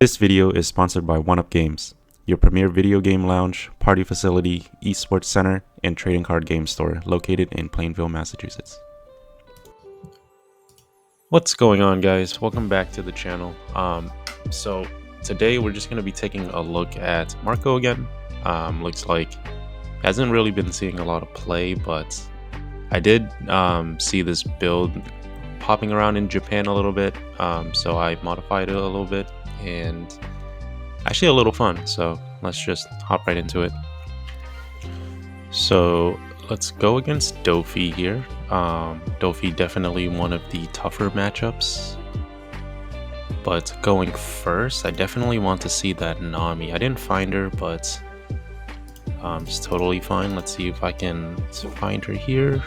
This video is sponsored by 1UP Games, your premier video game lounge, party facility, esports center, and trading card game store located in Plainville, Massachusetts. What's going on, guys? Welcome back to the channel. So today we're just going to be taking a look at Marco again. Looks like hasn't really been seeing a lot of play, but I did see this build popping around in Japan a little bit, so I modified it a little bit and actually a little fun. So let's just hop right into it. So let's go against Dofi here. Dofi definitely one of the tougher matchups, but going first I definitely want to see that Nami. I didn't find her, but it's totally fine. Let's see if I can find her here.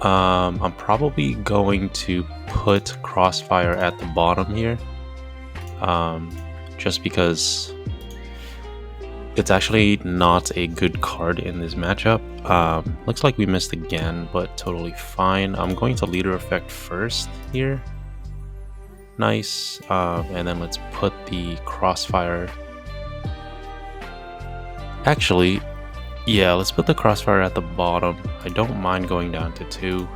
I'm probably going to put Crossfire at the bottom here, just because it's actually not a good card in this matchup. Looks like we missed again, but totally fine. I'm going to leader effect first here. Nice. And then let's put the Crossfire. Actually, yeah, let's put the Crossfire at the bottom. I don't mind going down to 2.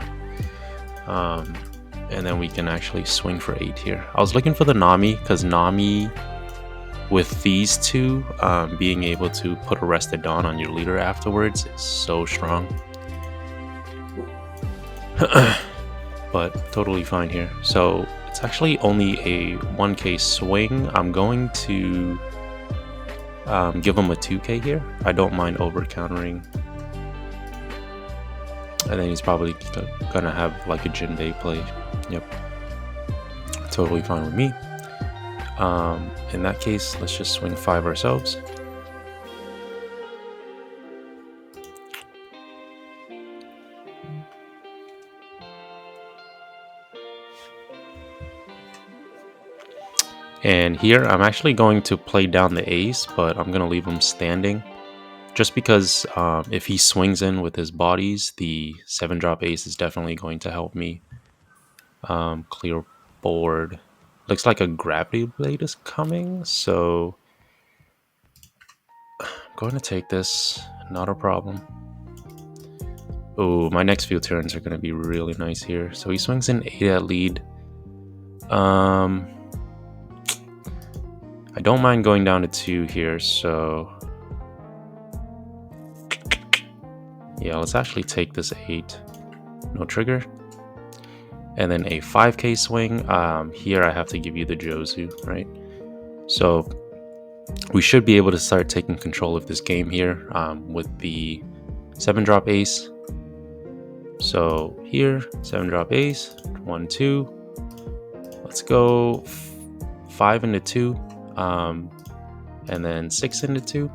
And then we can actually swing for 8 here. I was looking for the Nami, because Nami, with these two, being able to put Arrested Dawn on your leader afterwards is so strong. But totally fine here. So it's actually only a 1k swing. I'm going to give him a 2k here. I don't mind over countering. And then he's probably gonna have like a Jinbei play. Yep, totally fine with me. In that case, let's just swing 5 ourselves. And here I'm actually going to play down the ace, but I'm gonna leave him standing, just because if he swings in with his bodies, the 7-drop ace is definitely going to help me clear board. Looks like a Gravity Blade is coming, so I'm going to take this, not a problem. Oh, my next few turns are going to be really nice here. So he swings in 8 at lead. I don't mind going down to 2 here, so yeah, let's actually take this 8. No trigger. And then a 5k swing. Here I have to give you the Jozu, right? So we should be able to start taking control of this game here with the 7-drop ace. So here, 7-drop ace, 1, 2. Let's go 5 into 2, and then 6 into 2.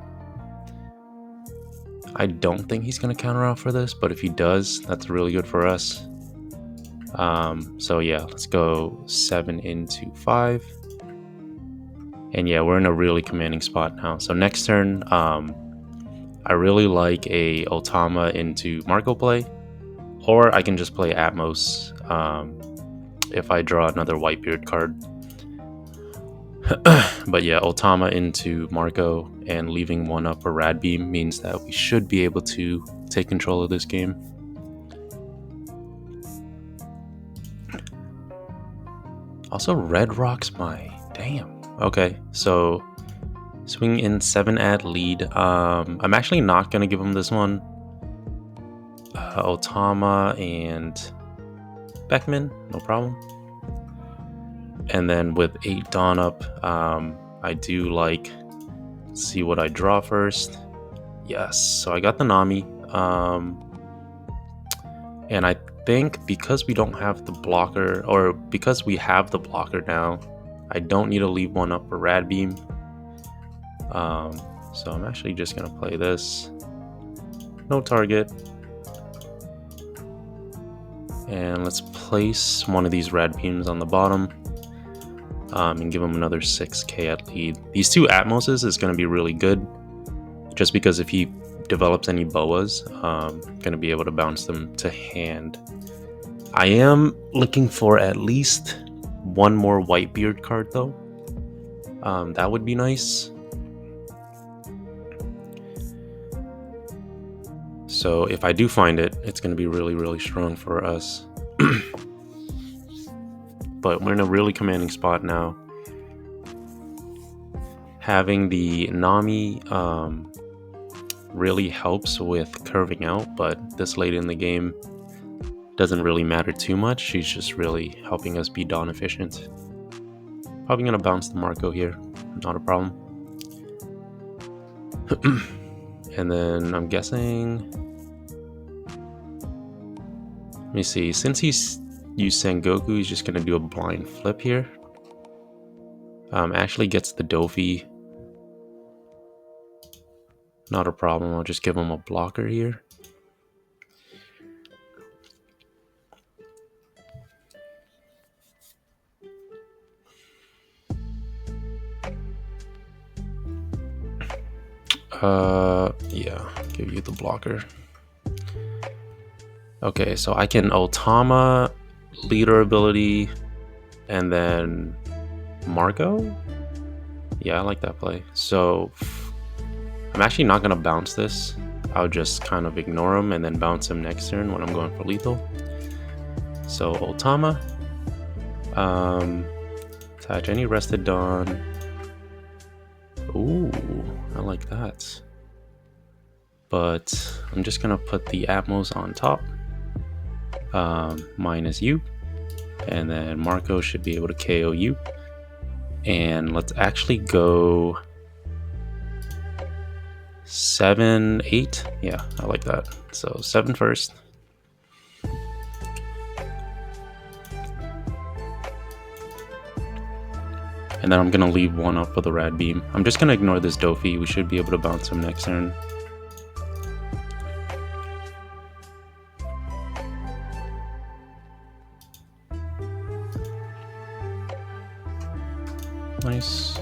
I don't think he's going to counter out for this, but if he does, that's really good for us. So yeah, let's go 7 into 5. And yeah, we're in a really commanding spot now. So next turn, I really like a Otama into Marco play, or I can just play Atmos if I draw another Whitebeard card. But yeah, Otama into Marco and leaving 1 up for Rad Beam means that we should be able to take control of this game. Also, Red Rock's my damn. Okay, so swing in 7 at lead. I'm actually not gonna give him this one. Otama and Beckman, no problem. And then with 8 Dawn up, I do like, see what I draw first. Yes, so I got the Nami. And I think because we don't have the blocker, or because we have the blocker now, I don't need to leave 1 up for Rad Beam. So I'm actually just gonna play this. No target. And let's place one of these Rad Beams on the bottom. And give him another 6k at lead. These 2 Atmoses is going to be really good, just because if he develops any boas, I'm going to be able to bounce them to hand. I am looking for at least one more Whitebeard card though. That would be nice. So if I do find it, it's going to be really, really strong for us. But we're in a really commanding spot now. Having the Nami really helps with curving out, but this late in the game doesn't really matter too much. She's just really helping us be Dawn efficient. Probably going to bounce the Marco here. Not a problem. And then I'm guessing... Let me see. Since he's used Sengoku, he's just going to do a blind flip here. Actually gets the Dofi. Not a problem. I'll just give him a blocker here. Yeah, give you the blocker. Okay, so I can Otama, leader ability, and then Marco? Yeah, I like that play. So I'm actually not going to bounce this. I'll just kind of ignore him and then bounce him next turn when I'm going for lethal. So Otama. Attach any rested Dawn. Ooh, I like that. But I'm just going to put the Atmos on top. Minus you. And then Marco should be able to KO you. And let's actually go 7, 8. Yeah, I like that. So 7 first. And then I'm going to leave 1 up for the Rad Beam. I'm just going to ignore this Dofi. We should be able to bounce him next turn. Nice.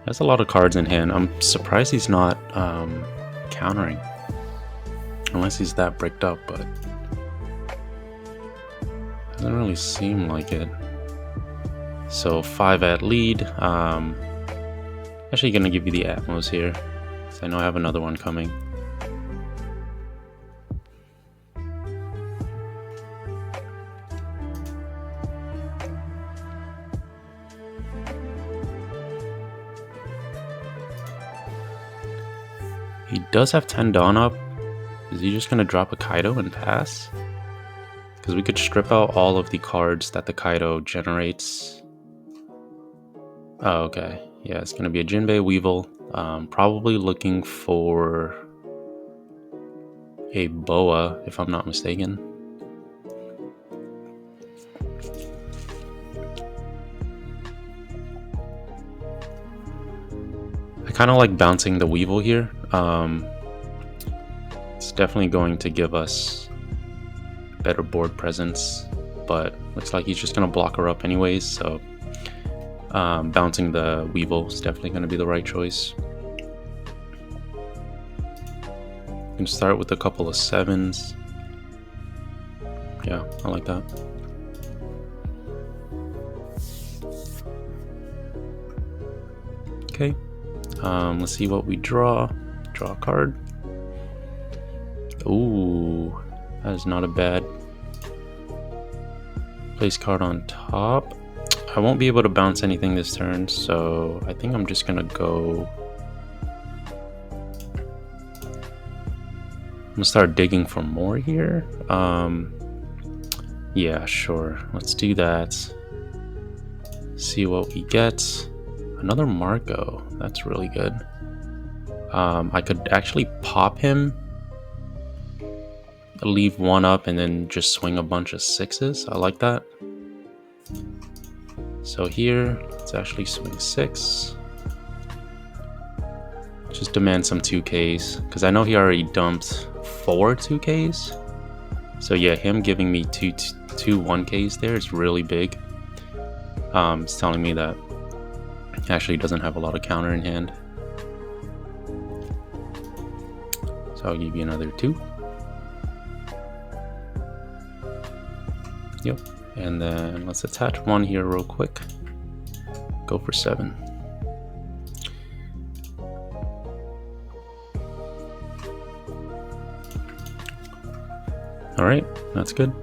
Has a lot of cards in hand. I'm surprised he's not countering. Unless he's that bricked up, but doesn't really seem like it. So 5 at lead. Actually gonna give you the Atmos here, because I know I have another one coming. He does have 10 Dawn up. Is he just gonna drop a Kaido and pass? Because we could strip out all of the cards that the Kaido generates. Oh, okay. Yeah, it's gonna be a Jinbei Weevil. Probably looking for a Boa, if I'm not mistaken. I kind of like bouncing the Weevil here. It's definitely going to give us better board presence, but looks like he's just going to block her up anyways, so bouncing the Weevil is definitely going to be the right choice. You can start with a couple of 7s. Yeah, I like that. Okay, let's see what we draw. Draw a card. Ooh, that is not a bad. Place card on top. I won't be able to bounce anything this turn, so I think I'm just gonna go. I'm gonna start digging for more here. Yeah, sure. Let's do that. See what we get. Another Marco. That's really good. I could actually pop him, leave 1 up, and then just swing a bunch of 6s. I like that. So here, let's actually swing 6. Just demand some 2Ks, because I know he already dumped 4 2Ks. So yeah, him giving me two 1Ks there is really big. It's telling me that he actually doesn't have a lot of counter in hand. So I'll give you another 2. Yep. And then let's attach 1 here real quick. Go for 7. All right, that's good.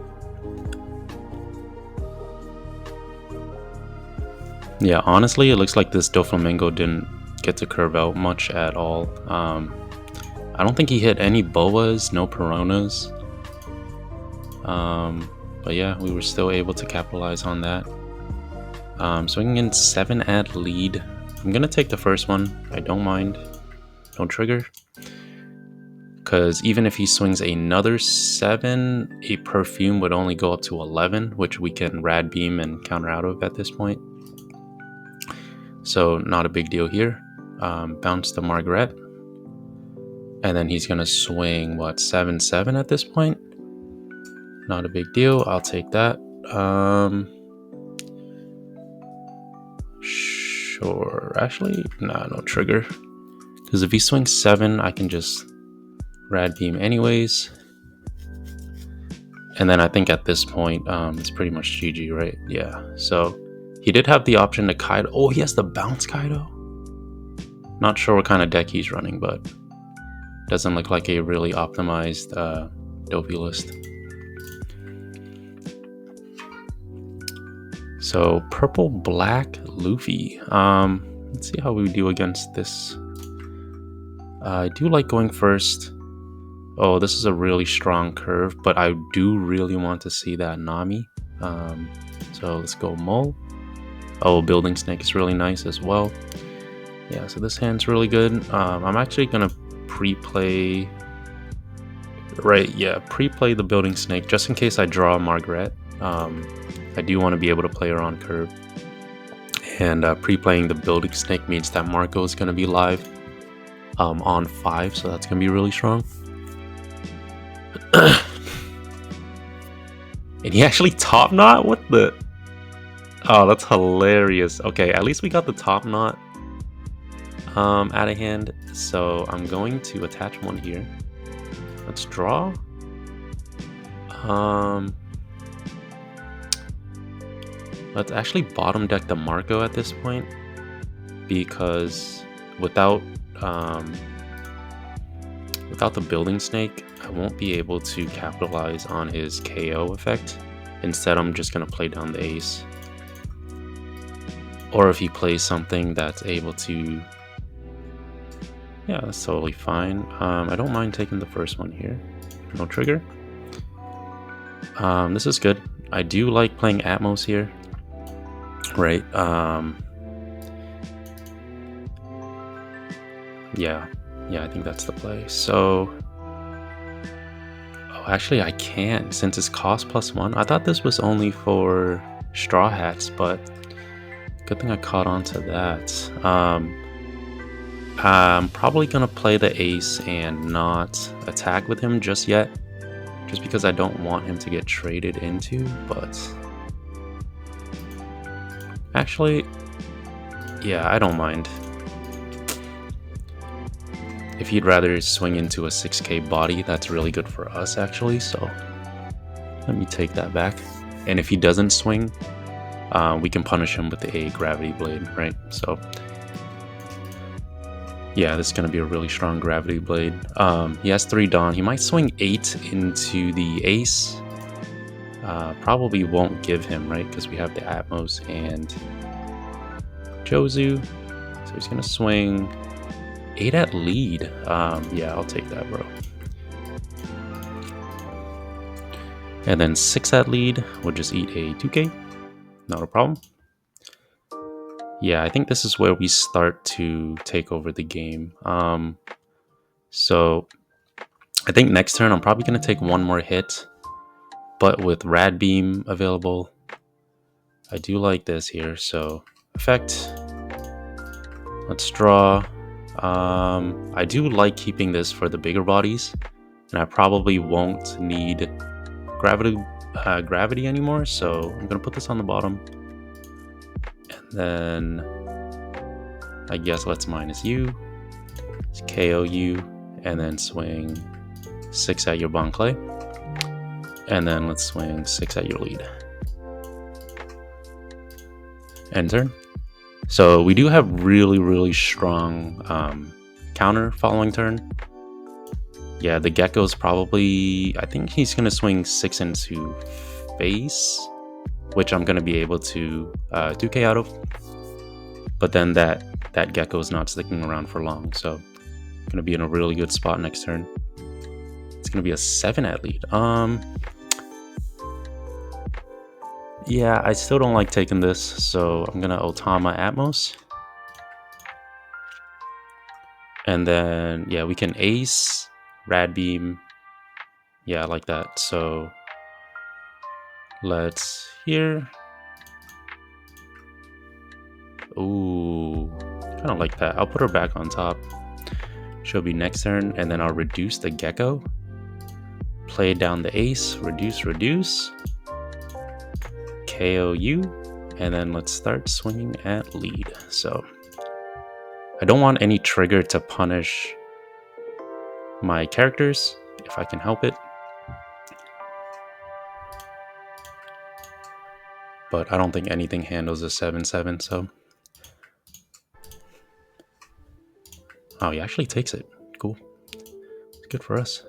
Yeah, honestly, it looks like this Doflamingo didn't get to curve out much at all. I don't think he hit any boas, no Peronas. But yeah, we were still able to capitalize on that. Swinging in 7 at lead. I'm gonna take the first one. I don't mind. No trigger. Because even if he swings another 7, a perfume would only go up to 11, which we can rad beam and counter out of at this point. So not a big deal here. Bounce the Margaret. And then he's gonna swing, what, 7/7 at this point? Not a big deal. I'll take that. Sure. Actually, nah, no trigger. Because if he swings 7, I can just rad beam anyways. And then I think at this point, it's pretty much GG, right? Yeah. So he did have the option to Kaido. Oh, he has the bounce Kaido. Not sure what kind of deck he's running, but doesn't look like a really optimized Dofi list. So purple black Luffy. Let's see how we do against this. I do like going first. Oh, this is a really strong curve, but I do really want to see that Nami. So let's go Mull. Oh, Building Snake is really nice as well. Yeah, so this hand's really good. I'm actually gonna pre-play. Right, yeah, pre-play the Building Snake just in case I draw Margaret. I do want to be able to play her on curve. And pre-playing the Building Snake means that Marco is going to be live on 5, so that's going to be really strong. And he actually top knot? What the? Oh, that's hilarious. Okay, at least we got the top knot out of hand. So I'm going to attach one here. Let's draw. Let's actually bottom deck the Marco at this point, because without the Building Snake, I won't be able to capitalize on his KO effect. Instead, I'm just gonna play down the ace. Or if he plays something that's able to, yeah, that's totally fine. I don't mind taking the first one here. No trigger. This is good. I do like playing Atmos here. Right. Yeah, I think that's the play. So, oh, actually I can't since it's cost +1. I thought this was only for Straw Hats, but good thing I caught on to that. I'm probably gonna play the ace and not attack with him just yet, just because I don't want him to get traded into, but actually, yeah, I don't mind. If he'd rather swing into a 6k body, that's really good for us actually, so let me take that back. And if he doesn't swing, we can punish him with a Gravity Blade, right? So yeah, this is going to be a really strong Gravity Blade. He has 3 Dawn. He might swing 8 into the ace. Probably won't give him, right? Because we have the Atmos and Jozu. So he's going to swing 8 at lead. Yeah, I'll take that, bro. And then 6 at lead. We'll just eat a 2k. Not a problem. Yeah, I think this is where we start to take over the game. So I think next turn I'm probably going to take one more hit. But with Rad Beam available, I do like this here. So effect. Let's draw. I do like keeping this for the bigger bodies. And I probably won't need gravity anymore. So I'm going to put this on the bottom. And then I guess let's minus you. Let's KO you. And then swing 6 at your Bon Clay. And then let's swing 6 at your lead. End turn. So we do have really strong counter following turn. Yeah, the Gecko's probably, I think he's going to swing 6 into face, which I'm going to be able to 2k out of. But then that Gecko's not sticking around for long, so going to be in a really good spot next turn. It's going to be a 7 at lead. Yeah, I still don't like taking this, so I'm going to Otama Atmos. And then, yeah, we can ace, rad beam. Yeah, I like that. So let's here. Ooh, kind of like that. I'll put her back on top. She'll be next turn, and then I'll reduce the Gecko. Play down the ace, reduce, KO you, and then let's start swinging at lead. So I don't want any trigger to punish my characters if I can help it. But I don't think anything handles a 7/7, so. Oh, he actually takes it. Cool. It's good for us.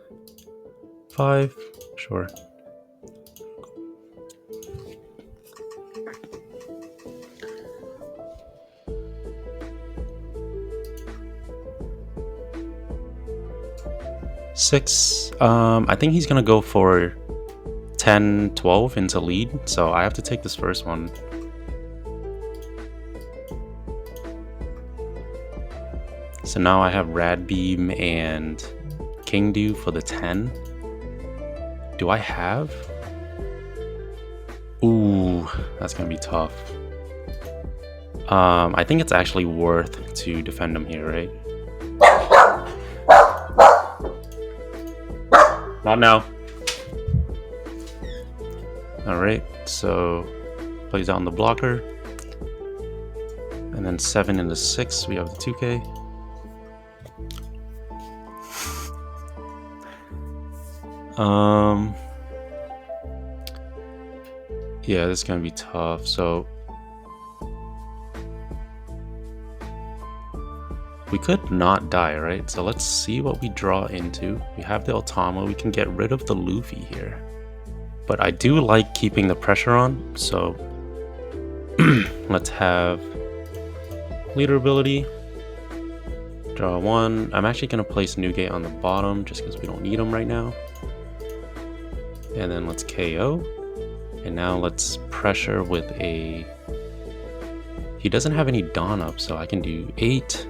5, sure. Six. I think he's gonna go for 10, 12 into lead, so I have to take this first one. So now I have Rad Beam and King Dew for the 10. Do I have? Ooh, that's gonna be tough. I think it's actually worth to defend him here, right? Not now. Alright, so plays down the blocker. And then 7 into 6, we have the 2k. Yeah, this is gonna be tough. So we could not die, right? So let's see what we draw into. We have the Otama. We can get rid of the Luffy here. But I do like keeping the pressure on, so let's have leader ability. Draw 1. I'm actually gonna place Newgate on the bottom just because we don't need him right now. And then let's KO. And now let's pressure with a... He doesn't have any Dawn up, so I can do 8,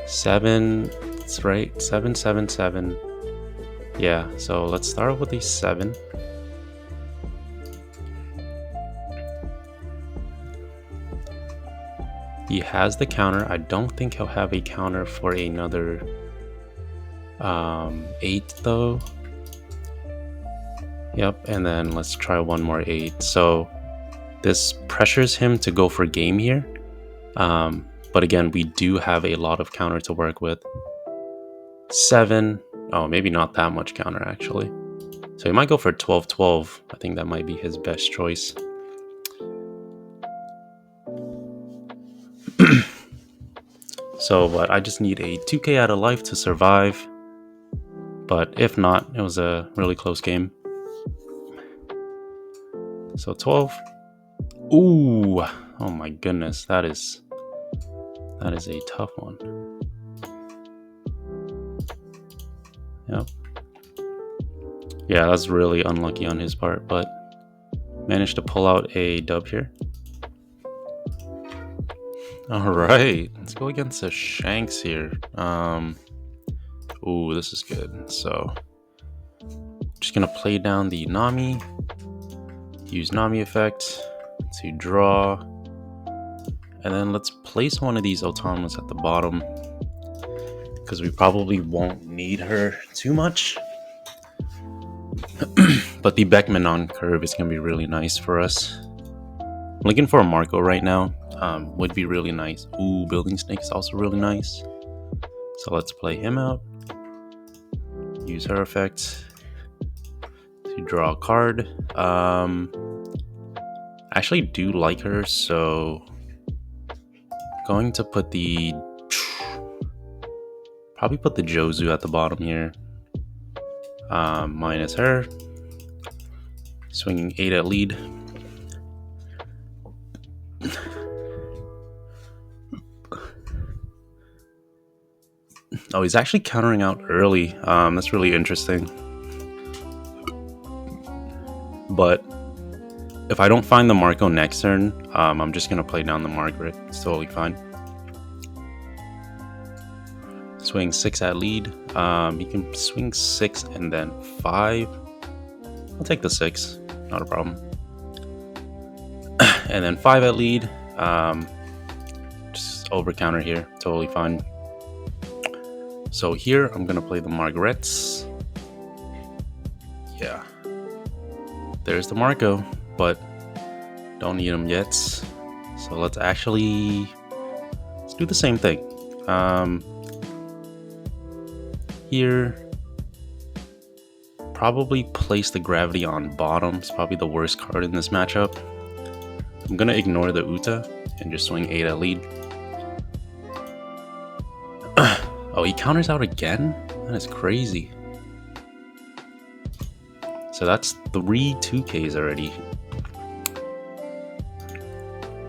7, that's right, 7, 7, 7. Yeah, so let's start with a 7. He has the counter. I don't think he'll have a counter for another 8 though. Yep, and then let's try one more 8. So this pressures him to go for game here. But again, we do have a lot of counter to work with. 7. Oh, maybe not that much counter actually. So he might go for 12-12. I think that might be his best choice. So, but I just need a 2k out of life to survive. But if not, it was a really close game. So 12. Ooh, oh my goodness, that is a tough one. Yep. Yeah, that's really unlucky on his part, but managed to pull out a dub here. All right, let's go against the Shanks here. Ooh, this is good. So, just gonna play down the Nami. Use Nami effect to draw. And then let's place one of these Otamas at the bottom, because we probably won't need her too much. But the Beckman on curve is going to be really nice for us. I'm looking for a Marco right now. Would be really nice. Ooh, Building Snake is also really nice. So let's play him out. Use her effect to draw a card. I actually do like her, so Going to put probably put the Jozu at the bottom here. Minus her. Swinging 8 at lead. Oh, he's actually countering out early. That's really interesting. But if I don't find the Marco next turn, I'm just going to play down the Margaret. It's totally fine. Swing 6 at lead. He can swing 6 and then 5. I'll take the 6. Not a problem. And then 5 at lead. Just over counter here. Totally fine. So here, I'm going to play the Margarets. Yeah. There's the Marco, but don't need him yet. So let's do the same thing. Here, probably place the Gravity on bottom. It's probably the worst card in this matchup. I'm going to ignore the Uta and just swing 8 at lead. Oh, he counters out again? That is crazy. So that's 3 2Ks already.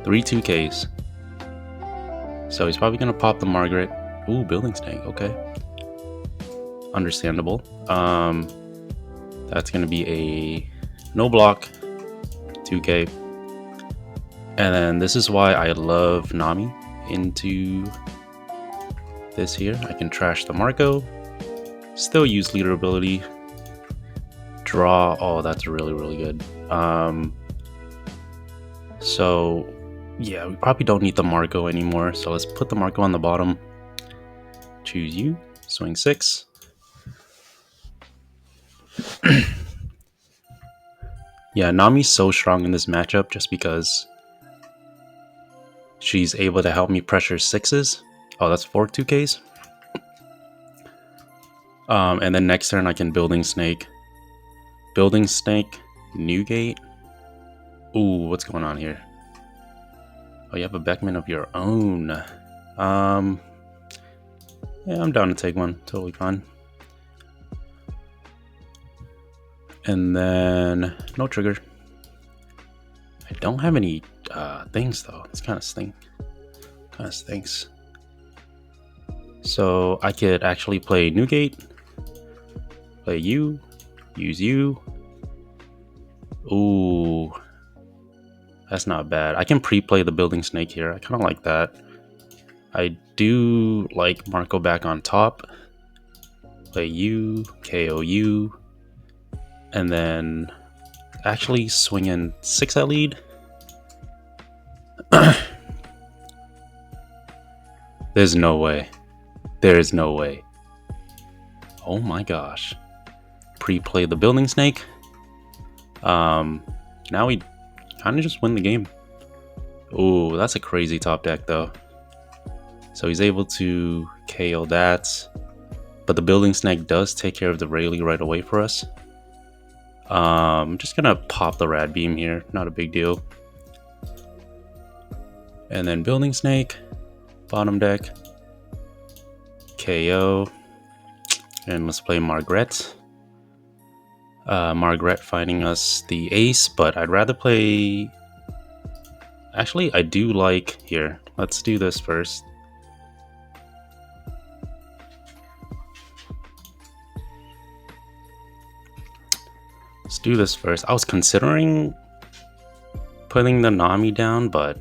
3 2Ks. So he's probably going to pop the Margaret. Ooh, Building Snake. Okay. Understandable. That's going to be a no block 2K. And then this is why I love Nami into this here. I can trash the Marco, still use leader ability, draw. Oh, that's really, really good. So yeah, we probably don't need the Marco anymore. So let's put the Marco on the bottom. Choose you, swing 6. Yeah, Nami's so strong in this matchup just because she's able to help me pressure 6s. Oh, that's 4 2Ks. And then next turn I can Building Snake. Building Snake, Newgate. Ooh, what's going on here? Oh, you have a Beckman of your own. Yeah, I'm down to take one. Totally fine. And then no trigger. I don't have any things though. It's kind of stinks. So I could actually play Newgate, play you, use you. Ooh, that's not bad. I can pre-play the Building Snake here. I kind of like that. I do like Marco back on top. Play you, KO you, and then actually swing in 6 at lead. There's no way. There is no way. Oh my gosh. Pre-play the Building Snake. Now we kind of just win the game. Ooh, that's a crazy top deck though. So he's able to KO that. But the Building Snake does take care of the Rayleigh right away for us. I'm just gonna pop the Rad Beam here. Not a big deal. And then Building Snake. Bottom deck. KO. And let's play Margaret. Margaret finding us the ace, but I'd rather play... Actually, I do like... Here, let's do this first. Let's do this first. I was considering putting the Nami down, but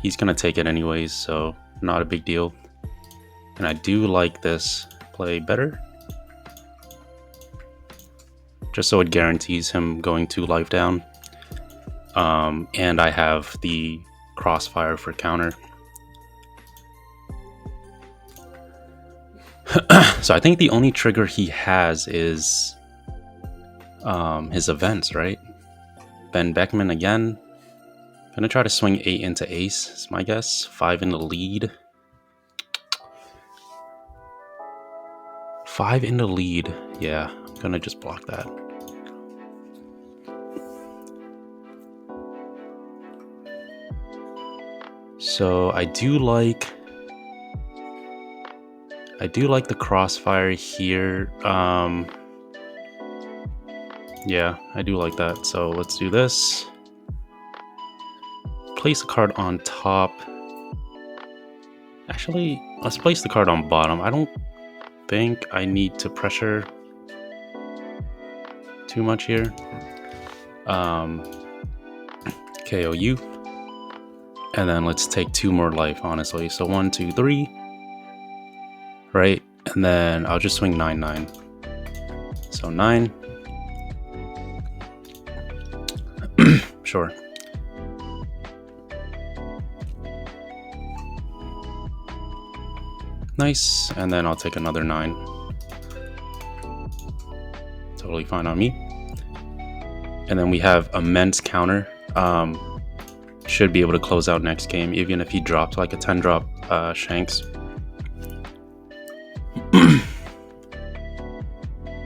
he's gonna take it anyways, so not a big deal. And I do like this play better, just so it guarantees him going 2 life down. And I have the Crossfire for counter. So I think the only trigger he has is his events, right? Ben Beckman again. Gonna try to swing 8 into ace, is my guess. 5 in the lead. 5 in the lead. Yeah, I'm gonna just block that. So I do like the crossfire here. Yeah, I do like that. So let's do this. Place a card on top. Actually, let's place the card on bottom. I don't think I need to pressure too much here. KOU. And then let's take 2 more life, honestly. So 1, 2, 3. Right? And then I'll just swing 9/9. So 9. Sure. Nice. And then I'll take another 9. Totally fine on me. And then we have immense counter. Should be able to close out next game, even if he drops like a 10 drop Shanks.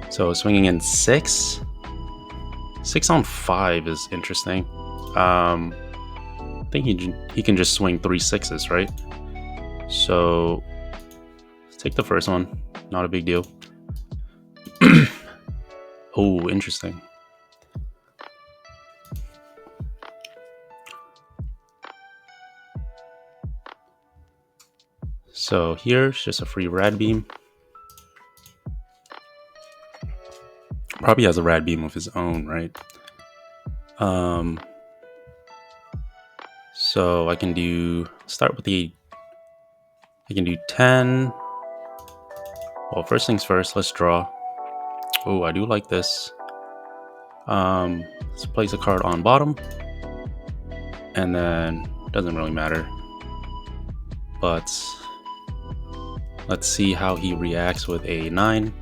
So swinging in 6. 6 on 5 is interesting. I think he can just swing 3 6s, right? So let's take the first one. Not a big deal. Oh, interesting. So here's just a free rad beam. Probably has a rad beam of his own, right? So I can do start with I can do 10. Well, first things first, let's draw. Oh, I do like this. Let's place a card on bottom, and then doesn't really matter. But let's see how he reacts with a 9.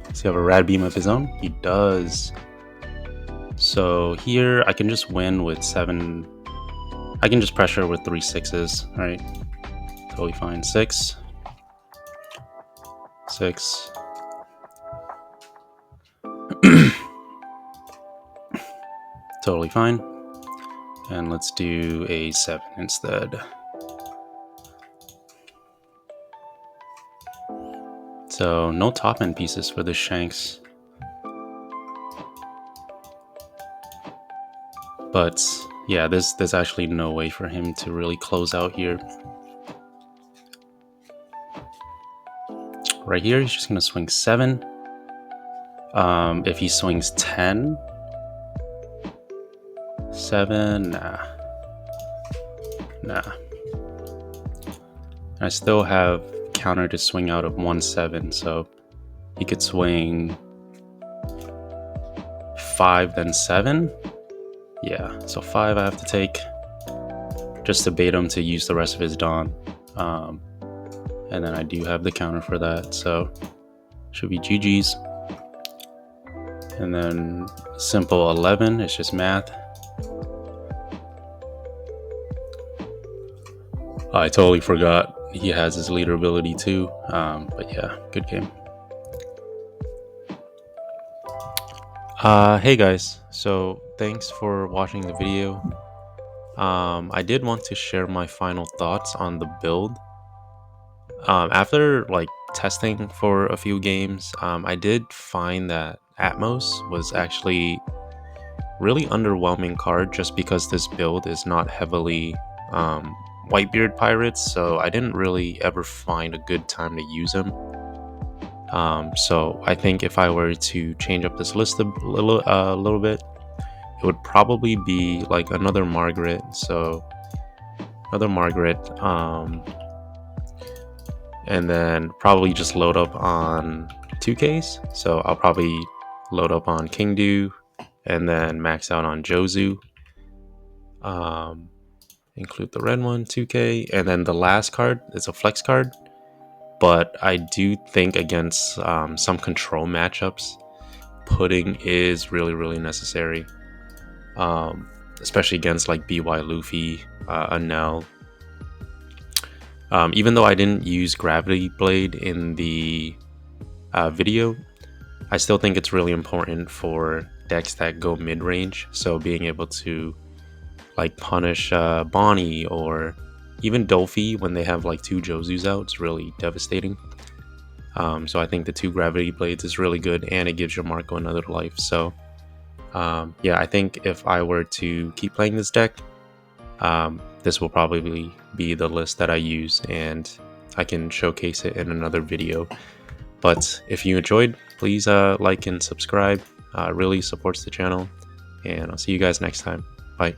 Does he have a rad beam of his own? He does. So here I can just win with 7. I can just pressure with 3 6s, right? Totally fine. 6. 6. Totally fine. And let's do a 7 instead. So no top end pieces for the Shanks. But yeah, there's actually no way for him to really close out here. Right here, he's just gonna swing 7. If he swings 10, 7, nah. I still have counter to swing out of 1 7, so he could swing 5 then 7. Yeah, so 5 I have to take just to bait him to use the rest of his Dawn. And then I do have the counter for that, so should be GG's. And then simple 11, it's just math. I totally forgot he has his leader ability too, but yeah, good game. Hey guys, so thanks for watching the video. I did want to share my final thoughts on the build. After like testing for a few games, I did find that Atmos was actually really underwhelming card just because this build is not heavily Whitebeard pirates, so I didn't really ever find a good time to use him. So I think if I were to change up this list a little bit, it would probably be like another Margaret. So another Margaret, and then probably just load up on 2Ks. So I'll probably load up on Kingdu and then max out on Jozu. Include the red one, 2K, and then the last card is a flex card. But I do think against some control matchups, Pudding is really necessary. Especially against like BY Luffy, Anel. Even though I didn't use Gravity Blade in the video, I still think it's really important for decks that go mid-range, so being able to like punish Bonnie or even Dolphy when they have like 2 Josus out. It's really devastating. So I think the 2 Gravity Blades is really good, and it gives your Marco another life. So yeah, I think if I were to keep playing this deck, this will probably be the list that I use, and I can showcase it in another video. But if you enjoyed, please like and subscribe. It really supports the channel, and I'll see you guys next time. Bye.